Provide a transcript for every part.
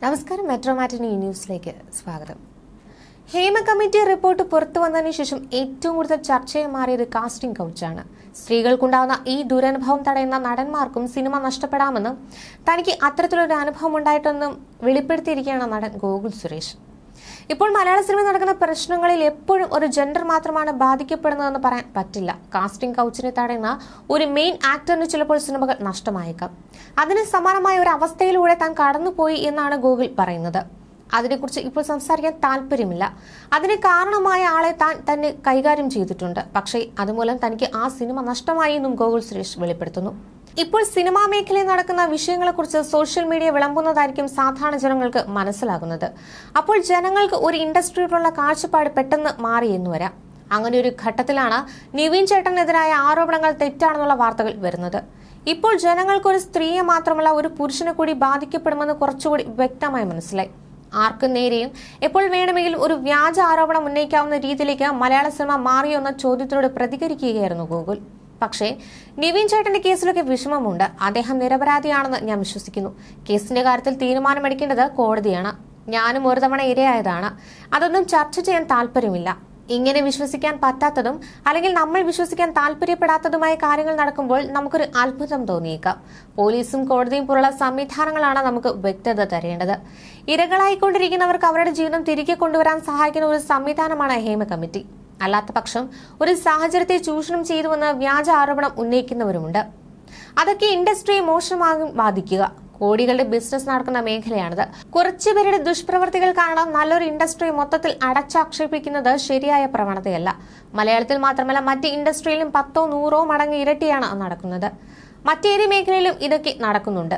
നമസ്കാരം, മെട്രോ മാറ്റിനി ന്യൂസിലേക്ക് സ്വാഗതം. ഹേമ കമ്മിറ്റി റിപ്പോർട്ട് പുറത്തു വന്നതിന് ശേഷം ഏറ്റവും കൂടുതൽ ചർച്ചയായി മാറിയത് കാസ്റ്റിംഗ് കൗച്ചാണ്. സ്ത്രീകൾക്കുണ്ടാകുന്ന ഈ ദുരനുഭവം തടയുന്ന നടന്മാർക്കും സിനിമ നഷ്ടപ്പെടാമെന്നും തനിക്ക് അത്തരത്തിലൊരു അനുഭവം ഉണ്ടായിട്ടെന്നും വെളിപ്പെടുത്തിയിരിക്കുകയാണ് നടൻ ഗോകുൽ സുരേഷ്. ഇപ്പോൾ മലയാള സിനിമ നടക്കുന്ന പ്രശ്നങ്ങളിൽ എപ്പോഴും ഒരു ജെൻഡർ മാത്രമാണ് ബാധിക്കപ്പെടുന്നതെന്ന് പറയാൻ പറ്റില്ല. കാസ്റ്റിംഗ് കൗച്ചിനെ തടയുന്ന ഒരു മെയിൻ ആക്ടറിന് ചിലപ്പോൾ സിനിമകൾ നഷ്ടമായേക്കാം. അതിന് സമാനമായ ഒരു അവസ്ഥയിലൂടെ താൻ കടന്നുപോയി എന്നാണ് ഗോകുൽ പറയുന്നത്. അതിനെക്കുറിച്ച് ഇപ്പോൾ സംസാരിക്കാൻ താല്പര്യമില്ല. അതിന് കാരണമായ ആളെ താൻ തന്നെ കൈകാര്യം ചെയ്തിട്ടുണ്ട്. പക്ഷേ അതുമൂലം തനിക്ക് ആ സിനിമ നഷ്ടമായി എന്നും ഗോകുൽ സുരേഷ് വെളിപ്പെടുത്തുന്നു. ഇപ്പോൾ സിനിമാ മേഖലയിൽ നടക്കുന്ന വിഷയങ്ങളെക്കുറിച്ച് സോഷ്യൽ മീഡിയ വിളമ്പുന്നതായിരിക്കും സാധാരണ ജനങ്ങൾക്ക് മനസ്സിലാകുന്നത്. അപ്പോൾ ജനങ്ങൾക്ക് ഒരു ഇൻഡസ്ട്രിയോടുള്ള കാഴ്ചപ്പാട് പെട്ടെന്ന് മാറിയെന്നു വരാം. അങ്ങനെ ഒരു ഘട്ടത്തിലാണ് നിവിൻ ചേട്ടനെതിരായ ആരോപണങ്ങൾ തെറ്റാണെന്നുള്ള വാർത്തകൾ വരുന്നത്. ഇപ്പോൾ ജനങ്ങൾക്ക് ഒരു സ്ത്രീയെ മാത്രമല്ല ഒരു പുരുഷനെ കൂടി ബാധിക്കപ്പെടുമെന്ന് കുറച്ചുകൂടി വ്യക്തമായി മനസ്സിലായി. ആർക്കും നേരെയും എപ്പോൾ വേണമെങ്കിലും ഒരു വ്യാജ ആരോപണം ഉന്നയിക്കാവുന്ന രീതിയിലേക്ക് മലയാള സിനിമ മാറിയോ എന്ന ചോദ്യത്തിനോട് പ്രതികരിക്കുകയായിരുന്നു ഗോകുൽ. പക്ഷേ നിവിൻ ചേട്ടന്റെ കേസിലൊക്കെ വിഷമമുണ്ട്. അദ്ദേഹം നിരപരാധിയാണെന്ന് ഞാൻ വിശ്വസിക്കുന്നു. കേസിന്റെ കാര്യത്തിൽ തീരുമാനമെടുക്കേണ്ടത് കോടതിയാണ്. ഞാനും ഒരു തവണ ഇരയായതാണ്. അതൊന്നും ചർച്ച ചെയ്യാൻ താല്പര്യമില്ല. ഇങ്ങനെ വിശ്വസിക്കാൻ പറ്റാത്തതും അല്ലെങ്കിൽ നമ്മൾ വിശ്വസിക്കാൻ താല്പര്യപ്പെടാത്തതുമായ കാര്യങ്ങൾ നടക്കുമ്പോൾ നമുക്കൊരു അത്ഭുതം തോന്നിയേക്കാം. പോലീസും കോടതിയും പോലുള്ള സംവിധാനങ്ങളാണ് നമുക്ക് വ്യക്തത തരേണ്ടത്. ഇരകളായിക്കൊണ്ടിരിക്കുന്നവർക്ക് അവരുടെ ജീവിതം തിരികെ കൊണ്ടുവരാൻ സഹായിക്കുന്ന ഒരു സംവിധാനമാണ് ഹേമ കമ്മിറ്റി. അല്ലാത്ത പക്ഷം ഒരു സാഹചര്യത്തെ ചൂഷണം ചെയ്തുവെന്ന് വ്യാജ ആരോപണം ഉന്നയിക്കുന്നവരുമുണ്ട്. അതൊക്കെ ഇൻഡസ്ട്രിയെ മോശമാകും ബാധിക്കുക. കോടികളുടെ ബിസിനസ് നടക്കുന്ന മേഖലയാണിത്. കുറച്ചുപേരുടെ ദുഷ്പ്രവർത്തികൾ കാരണം നല്ലൊരു ഇൻഡസ്ട്രി മൊത്തത്തിൽ അടച്ചാക്ഷേപിക്കുന്നത് ശരിയായ പ്രവണതയല്ല. മലയാളത്തിൽ മാത്രമല്ല മറ്റ് ഇൻഡസ്ട്രിയിലും 10-100 മടങ്ങ് ഇരട്ടിയാണ് നടക്കുന്നത്. മറ്റേത് മേഖലയിലും ഇതൊക്കെ നടക്കുന്നുണ്ട്.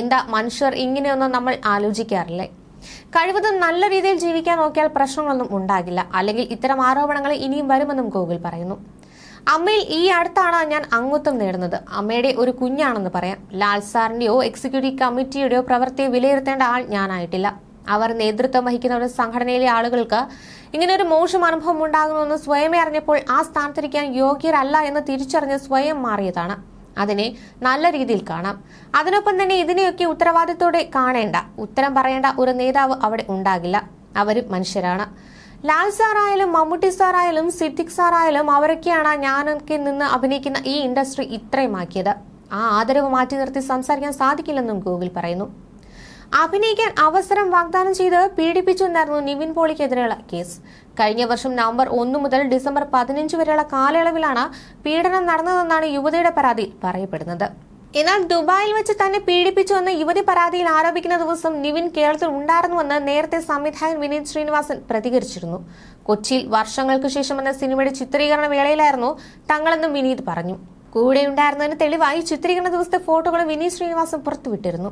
എന്താ മനുഷ്യർ ഇങ്ങനെയൊന്നും നമ്മൾ ആലോചിക്കാറില്ലേ? കഴിവതും നല്ല രീതിയിൽ ജീവിക്കാൻ നോക്കിയാൽ പ്രശ്നങ്ങളൊന്നും ഉണ്ടാകില്ല. അല്ലെങ്കിൽ ഇത്തരം ആരോപണങ്ങൾ ഇനിയും വരുമെന്നും ഗോകുൽ പറയുന്നു. അമ്മയിൽ ഈ അടുത്താണ് ഞാൻ അംഗത്വം നേടുന്നത്. അമ്മയുടെ ഒരു കുഞ്ഞാണെന്ന് പറയാം. ലാൽ സാറിന്റെയോ എക്സിക്യൂട്ടീവ് കമ്മിറ്റിയുടെയോ പ്രവൃത്തിയെ വിലയിരുത്തേണ്ട ആൾ ഞാനായിട്ടില്ല. അവർ നേതൃത്വം വഹിക്കുന്ന ഒരു സംഘടനയിലെ ആളുകൾക്ക് ഇങ്ങനെ ഒരു മോശം അനുഭവം ഉണ്ടാകുന്നുവെന്ന് സ്വയമേ അറിഞ്ഞപ്പോൾ ആ സ്ഥാനത്തിരിക്കാൻ യോഗ്യരല്ല എന്ന് തിരിച്ചറിഞ്ഞ് സ്വയം മാറിയതാണ്. അതിനെ നല്ല രീതിയിൽ കാണാം. അതിനൊപ്പം തന്നെ ഇതിനെയൊക്കെ ഉത്തരവാദിത്തോടെ കാണേണ്ട, ഉത്തരം പറയേണ്ട ഒരു നേതാവ് അവിടെ ഉണ്ടാകില്ല. അവരും മനുഷ്യരാണ്. ലാൽ സാറായാലും മമ്മൂട്ടി സാറായാലും സിദ്ദിഖ് സാറായാലും അവരൊക്കെയാണ് ഞാനൊക്കെ നിന്ന് അഭിനയിക്കുന്ന ഈ ഇൻഡസ്ട്രി ഇത്രയുമാക്കിയത്. ആ ആദരവ് മാറ്റി നിർത്തി സംസാരിക്കാൻ സാധിക്കില്ലെന്നും ഗോകുൽ പറയുന്നു. അഭിനയിക്കാൻ അവസരം വാഗ്ദാനം ചെയ്ത് പീഡിപ്പിച്ചു എന്നായിരുന്നു നിവിൻ പോളിക്കെതിരെയുള്ള കേസ്. കഴിഞ്ഞ വർഷം നവംബർ 1 മുതൽ ഡിസംബർ 15 വരെയുള്ള കാലയളവിലാണ് പീഡനം നടന്നതെന്നാണ് യുവതിയുടെ പരാതിയിൽ പറയപ്പെടുന്നത്. എന്നാൽ ദുബായിൽ വെച്ച് തന്നെ പീഡിപ്പിച്ചുവെന്ന് യുവതി പരാതിയിൽ ആരോപിക്കുന്ന ദിവസം നിവിൻ കേരളത്തിൽ ഉണ്ടായിരുന്നുവെന്ന് നേരത്തെ സംവിധായകൻ വിനീത് ശ്രീനിവാസൻ പ്രതികരിച്ചിരുന്നു. കൊച്ചിയിൽ വർഷങ്ങൾക്ക് ശേഷം എന്ന സിനിമയുടെ ചിത്രീകരണ വേളയിലായിരുന്നു തങ്ങളെന്നും വിനീത് പറഞ്ഞു. കൂടെ ഉണ്ടായിരുന്നതിന് തെളിവായി ചിത്രീകരണ ദിവസത്തെ ഫോട്ടോകളും വിനീത് ശ്രീനിവാസൻ പുറത്തുവിട്ടിരുന്നു.